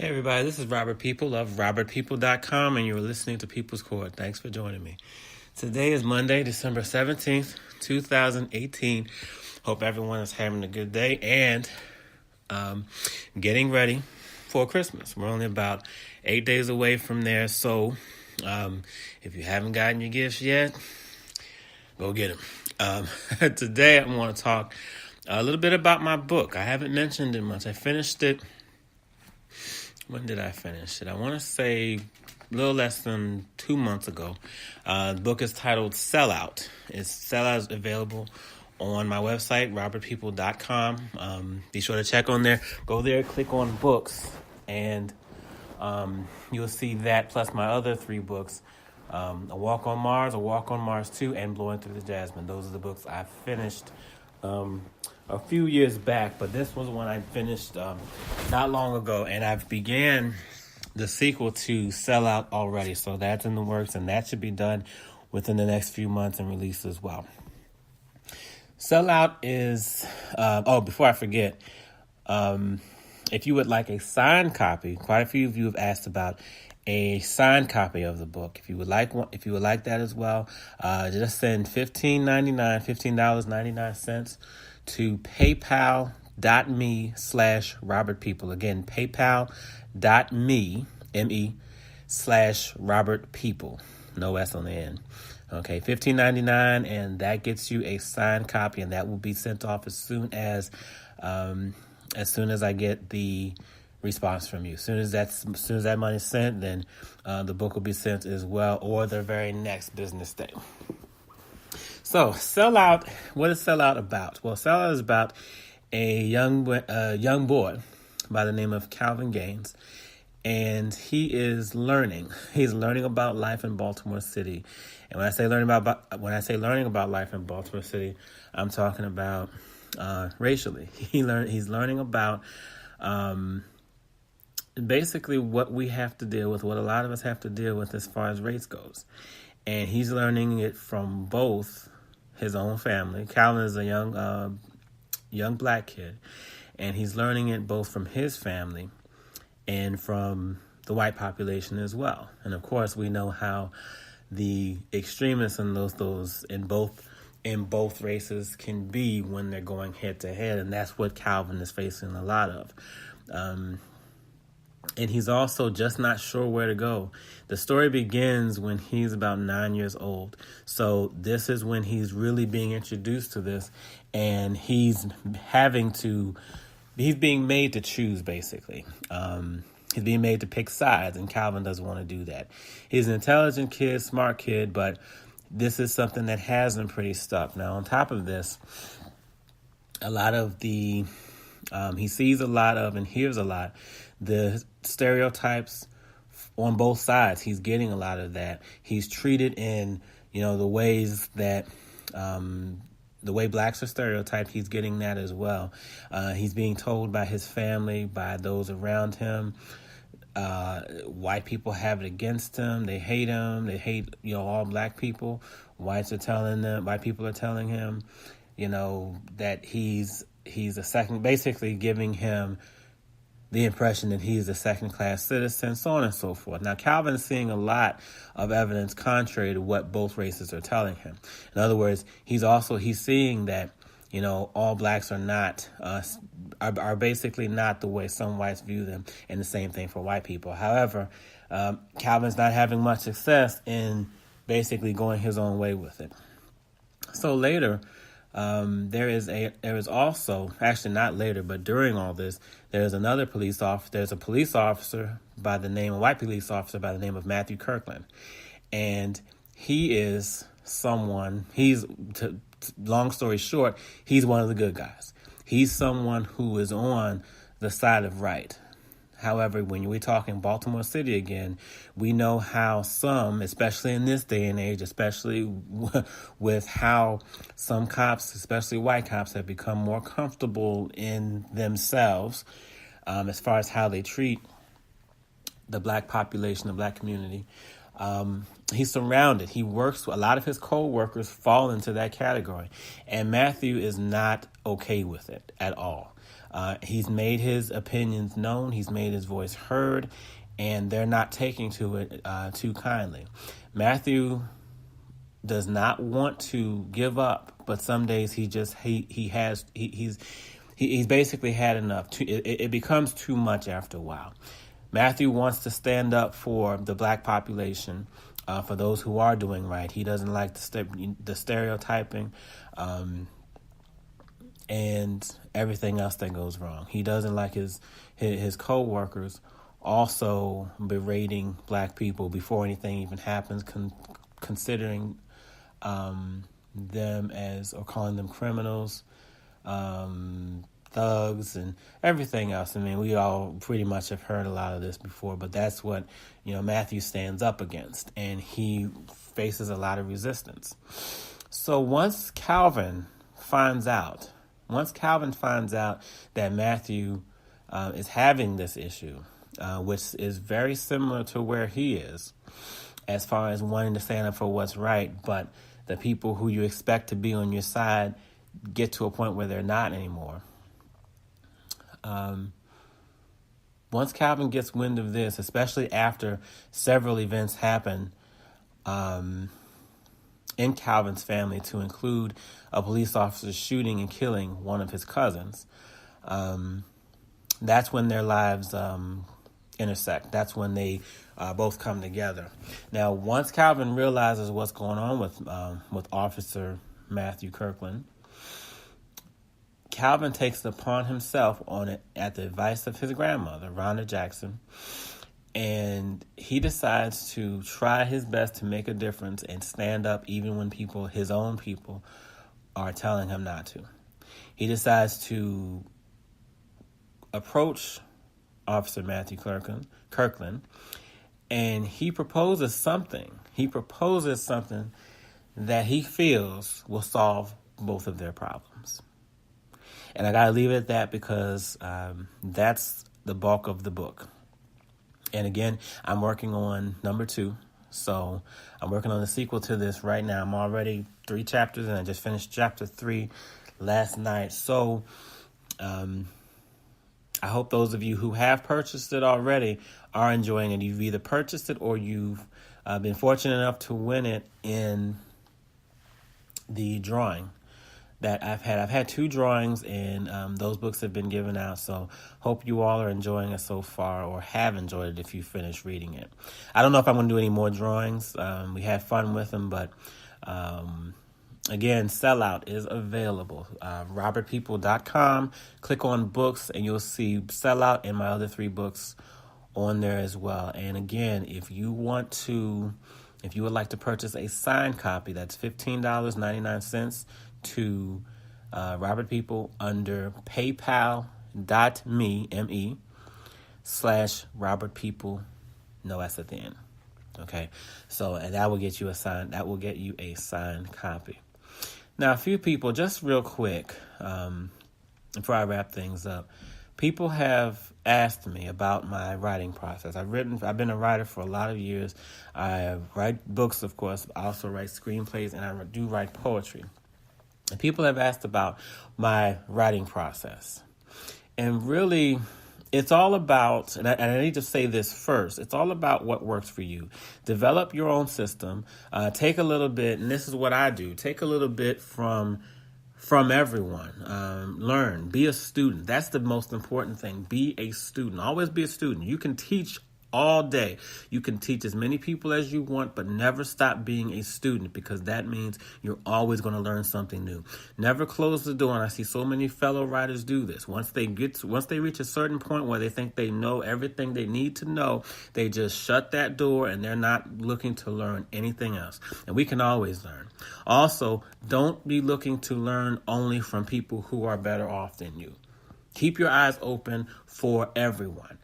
Hey everybody, this is Robert People of robertpeople.com and you're listening to People's Court. Thanks for joining me. Today is Monday, December 17th, 2018. Hope everyone is having a good day and getting ready for Christmas. We're only about 8 days away from there, so if you haven't gotten your gifts yet, go get them. Today I want to talk a little bit about my book. I haven't mentioned it much. I finished it. When did I finish it? I want to say a little less than 2 months ago. The book is titled Sellout. Sellout is available on my website, robertpeople.com. Be sure to check on there. Go there, click on books, and you'll see that plus my other 3 books, A Walk on Mars, A Walk on Mars 2, and Blowing Through the Jasmine. Those are the books I finished a few years back, but this was one I finished not long ago, and I've began the sequel to Sellout already, so that's in the works, and that should be done within the next few months and released as well. Sellout is, before I forget, if you would like a signed copy, quite a few of you have asked about a signed copy of the book. If you would like one, if you would like that as well, just send $15.99 to paypal.me/RobertPeople. Again, paypal.me/RobertPeople. No S on the end. Okay, $15.99, and that gets you a signed copy, and that will be sent off as soon as I get the response from you. As soon as that money's sent, then the book will be sent as well, or the very next business day. So, Sellout. What is Sellout about? Well, Sellout is about a young boy by the name of Calvin Gaines, and he is learning. He's learning about life in Baltimore City. And when I say learning about life in Baltimore City, I'm talking about racially. He's learning about basically what we have to deal with, what a lot of us have to deal with as far as race goes. And he's learning it from both his own family. Calvin is a young black kid, and he's learning it both from his family and from the white population as well. And of course, we know how the extremists in those in both races can be when they're going head to head, and that's what Calvin is facing a lot of. And he's also just not sure where to go. The story begins when he's about 9 years old. So this is when he's really being introduced to this, and he's being made to choose, basically. He's being made to pick sides, and Calvin doesn't want to do that. He's an intelligent kid, smart kid, but this is something that has him pretty stuck. Now, on top of this, a lot of he sees a lot of and hears a lot the stereotypes on both sides. He's getting a lot of that. He's treated in, the ways that, the way blacks are stereotyped, he's getting that as well. He's being told by his family, by those around him, white people have it against him. They hate him. They hate, all black people. White people are telling him, that he's a second, basically giving him the impression that he's a second-class citizen, so on and so forth. Now, Calvin is seeing a lot of evidence contrary to what both races are telling him. In other words, he's seeing that, all blacks are not, are basically not the way some whites view them, and the same thing for white people. However, Calvin's not having much success in basically going his own way with it. So later, there is also, actually not later, but during all this, there's a police officer by the name of Matthew Kirkland. And he is long story short, he's one of the good guys. He's someone who is on the side of right. However, when we're talking Baltimore City again, we know how some, especially in this day and age, especially with how some cops, especially white cops, have become more comfortable in themselves as far as how they treat the black population, the black community. He's surrounded. He works. A lot of his co-workers fall into that category, and Matthew is not okay with it at all. He's made his opinions known. He's made his voice heard, and they're not taking to it too kindly. Matthew does not want to give up, but some days he's basically had enough. It becomes too much after a while. Matthew wants to stand up for the black population, for those who are doing right. He doesn't like the stereotyping and everything else that goes wrong. He doesn't like his co-workers also berating black people before anything even happens, considering them as, or calling them criminals, thugs, and everything else. I mean, we all pretty much have heard a lot of this before, but that's what, Matthew stands up against, and he faces a lot of resistance. So once Calvin finds out that Matthew is having this issue, which is very similar to where he is, as far as wanting to stand up for what's right, but the people who you expect to be on your side get to a point where they're not anymore. Once Calvin gets wind of this, especially after several events happen in Calvin's family, to include a police officer shooting and killing one of his cousins, that's when their lives intersect. That's when they both come together. Now, once Calvin realizes what's going on with Officer Matthew Kirkland, Calvin takes it upon himself at the advice of his grandmother, Rhonda Jackson, and he decides to try his best to make a difference and stand up even when his own people, are telling him not to. He decides to approach Officer Matthew Kirkland, and he proposes something. That he feels will solve both of their problems. And I got to leave it at that because that's the bulk of the book. And again, I'm working on number 2. So I'm working on the sequel to this right now. I'm already 3 chapters and I just finished chapter 3 last night. So I hope those of you who have purchased it already are enjoying it. You've either purchased it or you've been fortunate enough to win it in the drawing that I've had. I've had 2 drawings, and those books have been given out. So hope you all are enjoying it so far, or have enjoyed it if you finish reading it. I don't know if I'm going to do any more drawings. We had fun with them, but again, Sellout is available. RobertPeople.com. Click on books, and you'll see Sellout and my other 3 books on there as well. And again, if you would like to purchase a signed copy, that's $15.99 to Robert People under paypal.me/Robert People, no S at the end. Okay, so and that will get you a signed copy. Now, a few people, just real quick, before I wrap things up, people have asked me about my writing process. I've been a writer for a lot of years. I write books, of course. I also write screenplays, and I do write poetry. And people have asked about my writing process. And really, it's all about, and I need to say this first, it's all about what works for you. Develop your own system. Take a little bit, and this is what I do, take a little bit from everyone. Learn. Be a student. That's the most important thing. Be a student. Always be a student. You can teach all day. You can teach as many people as you want, but never stop being a student, because that means you're always going to learn something new. Never close the door. And I see so many fellow writers do this. Once they reach a certain point where they think they know everything they need to know, they just shut that door and they're not looking to learn anything else. And we can always learn. Also, don't be looking to learn only from people who are better off than you. Keep your eyes open for everyone.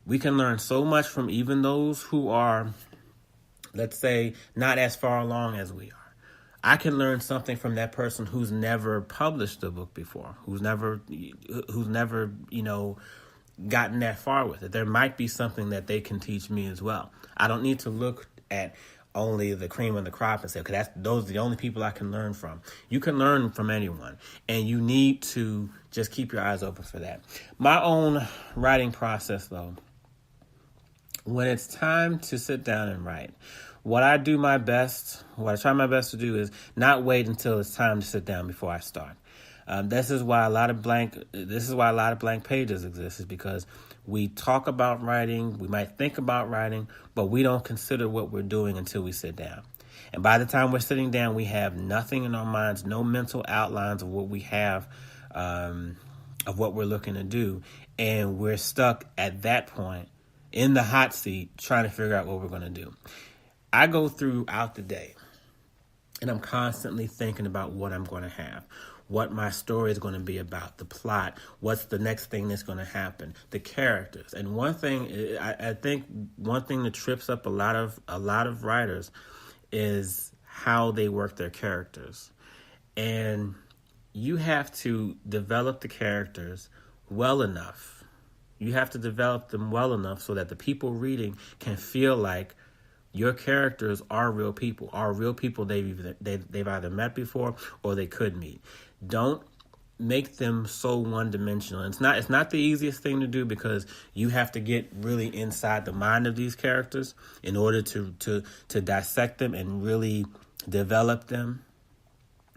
We can learn so much from even those who are, let's say, not as far along as we are. I can learn something from that person who's never published a book before, who's never, gotten that far with it. There might be something that they can teach me as well. I don't need to look at only the cream of the crop and say, okay, those are the only people I can learn from. You can learn from anyone, and you need to just keep your eyes open for that. My own writing process, though, when it's time to sit down and write, what I try my best to do is not wait until it's time to sit down before I start. This is why a lot of blank pages exist, is because we talk about writing, we might think about writing, but we don't consider what we're doing until we sit down. And by the time we're sitting down, we have nothing in our minds, no mental outlines of what we have, of what we're looking to do. And we're stuck at that point in the hot seat trying to figure out what we're going to do. I go throughout the day and I'm constantly thinking about what I'm going to have, what my story is going to be about, the plot, what's the next thing that's going to happen, the characters. And one thing, I think one thing that trips up a lot of writers is how they work their characters. And you have to develop the characters well enough. You have to develop them well enough so that the people reading can feel like your characters are real people they've either met before or they could meet. Don't make them so one-dimensional. It's not the easiest thing to do, because you have to get really inside the mind of these characters in order to dissect them and really develop them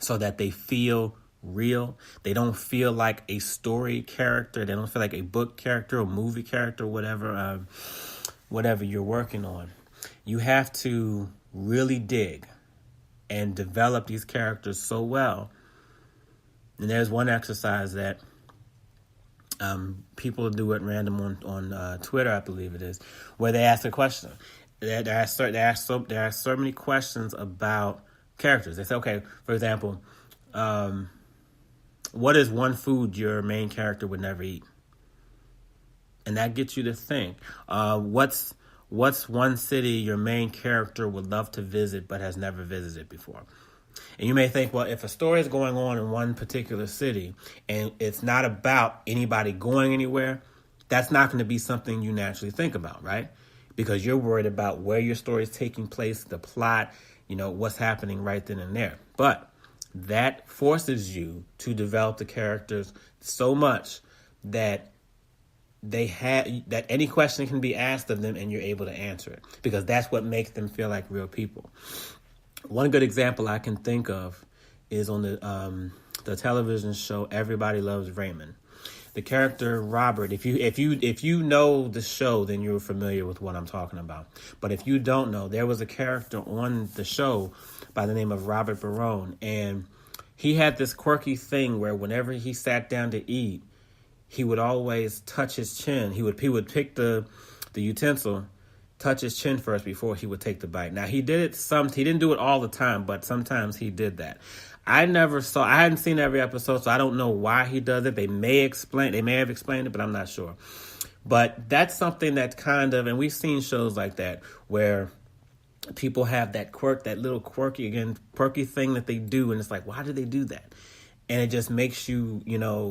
so that they feel real. They don't feel like a story character. They don't feel like a book character or movie character, whatever you're working on. You have to really dig and develop these characters so well. And there's one exercise that people do at random on Twitter, I believe it is, where they ask a question. There are so many questions about characters. They say, okay, for example, what is one food your main character would never eat? And that gets you to think. What's one city your main character would love to visit but has never visited before? And you may think, well, if a story is going on in one particular city and it's not about anybody going anywhere, that's not going to be something you naturally think about, right? Because you're worried about where your story is taking place, the plot, what's happening right then and there. But that forces you to develop the characters so much that that any question can be asked of them and you're able to answer it, because that's what makes them feel like real people. One good example I can think of is on the television show Everybody Loves Raymond. The character Robert, if you know the show, then you're familiar with what I'm talking about. But if you don't know, there was a character on the show by the name of Robert Barone, and he had this quirky thing where whenever he sat down to eat, he would always touch his chin. He would pick the utensil, touch his chin first before he would take the bite. Now, he didn't do it all the time, but sometimes he did that. I hadn't seen every episode, so I don't know why he does it. They may have explained it, but I'm not sure. But that's something that and we've seen shows like that where people have that quirk, that little quirky thing that they do, and it's like, why do they do that? And it just makes you,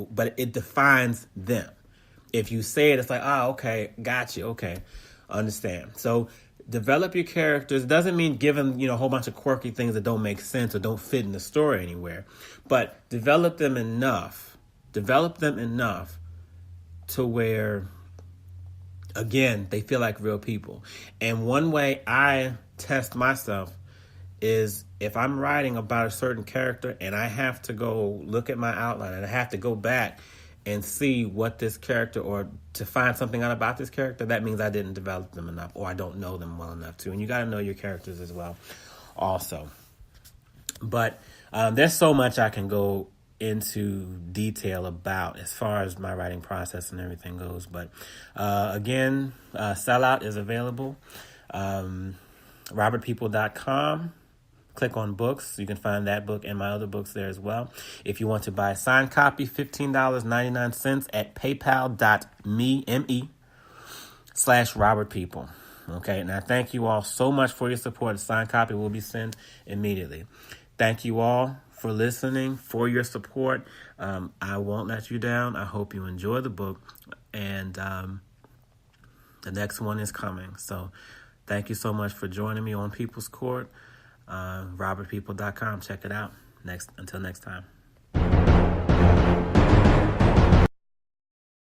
but it defines them. If you say it, it's like, oh, okay, got you, okay, understand. So develop your characters. Doesn't mean give them, a whole bunch of quirky things that don't make sense or don't fit in the story anywhere. But develop them enough to where, again, they feel like real people. And one way I test myself is if I'm writing about a certain character and I have to go look at my outline and I have to go back and see what this character, or to find something out about this character, that means I didn't develop them enough, or I don't know them well enough too. And you got to know your characters as well also. But there's so much I can go into detail about as far as my writing process and everything goes. But again, Sellout is available. RobertPeople.com. Click on books. You can find that book and my other books there as well. If you want to buy a signed copy, $15.99 at paypal.me/RobertPeople. Okay, and I thank you all so much for your support. A signed copy will be sent immediately. Thank you all for listening, for your support. I won't let you down. I hope you enjoy the book, and the next one is coming. So Thank you so much for joining me on People's Court. RobertPeople.com. Check it out. Until next time.